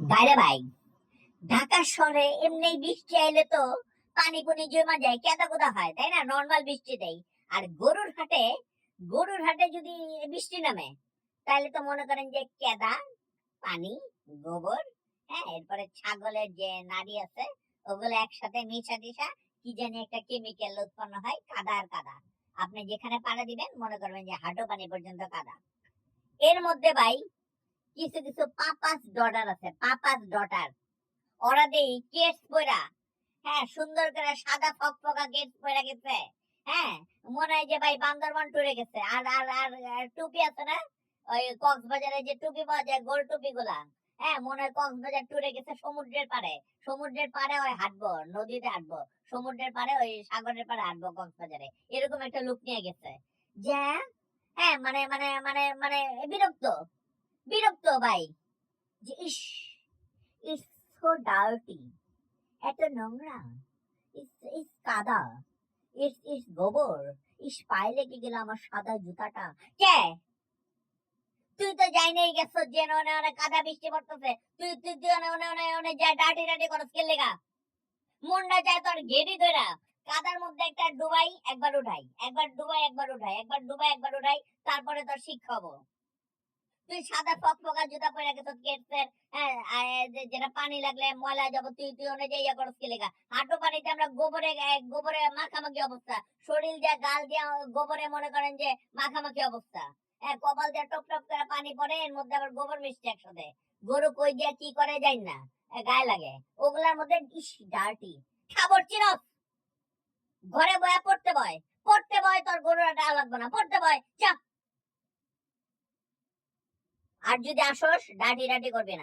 বাইরে ভাই, ঢাকা শহরে এমনি বৃষ্টি আইলে তো পানি পুনি জমা যায়, কেদা কোদা হয়, তাই না? নর্মাল বৃষ্টিতেই। আর গরুর হাটে যদি বৃষ্টি নামে, তাহলে তো মনে করেন যে কেদা, পানি, গোবর, হ্যাঁ, এরপরে ছাগলের যে নাড়ি আছে ওগুলো একসাথে মিশা টিশা কি জানি একটা কেমিক্যাল উৎপন্ন হয়, কাদা আর কাদা। আপনি যেখানে পাড়া দিবেন মনে করবেন যে হাঁটু পানি পর্যন্ত কাদা। এর মধ্যে ভাই কিছু কিছু পাপাস ডটার আছে, পাপাস ডটার। ওরা দেই কেস পরা, হ্যাঁ, সুন্দর করে সাদা ফকফকা কেস পরা গেছে। হ্যাঁ, মনে হয় যে ভাই বান্দরবান টুরে গেছে। আর আর আর আর টুপি আছে না, ওই কক্সবাজারে যে টুপি পাওয়া যায়, গোল টুপি গুলা। হ্যাঁ, মনে হয় কক্সবাজার টুরে গেছে সমুদ্রের পাড়ে। সমুদ্রের পাড়ে ওই হাঁটবো, নদীতে হাঁটবো, সমুদ্রের পাড়ে ওই সাগরের পাড়ে হাঁটবো কক্সবাজারে, এরকম একটা লুক নিয়ে গেছে। যে হ্যাঁ, মানে মানে মানে মানে বিরক্ত, বিরক্ত ভাই। যে ইস, ইস সো ডার্টি, এত নোংরা, ইস ইস কাদা, ইস ইস গোবর, ইস পায়ে লেগে গেল আমার সাদা জুতাটা। কে? তুই তো যাই নাই গেছ যে অনেক কাদা বৃষ্টি পড়তেছে, তুই তুই তুই অনেক যা ডাটি ডাটি করস কে লেগা? মনটা চায় তোর গেড়ি ধরা কাদার মধ্যে একটা ডুবাই, একবার উঠাই, একবার ডুবাই, একবার উঠাই, একবার ডুবাই, একবার উঠাই, তারপরে তোর শিক্ষা হবো। তুই সাদা ফকফকা জুতা পরে গেছ কেটসের, হ্যাঁ, যেটা পানি লাগলে ময়লা যাব, তুই তুই অনুযায়ী ইয়া করস কি লেগা? হাঁটু পানিতে আমরা গোবরে মাখামাখি অবস্থা, শরীর দিয়ে গাল দিয়ে গোবরে মনে করেন যে মাখামাখি অবস্থা। হ্যাঁ, কপাল দিয়ে টপ টপ করে পানি পড়ে, এর মধ্যে আবার গোবর মিশছে একসাথে। গরু কই দিয়ে কি করে যাই না, গায়ে লাগে। ওগুলার মধ্যে ইস ডার্টি। খাবার চিরস, ঘরে বয়া পড়তে বয় তোর গরুরা ডাল লাগবে না, পড়তে বয় চা। আর যদি আসোস ডাটি ডাটি করবি না।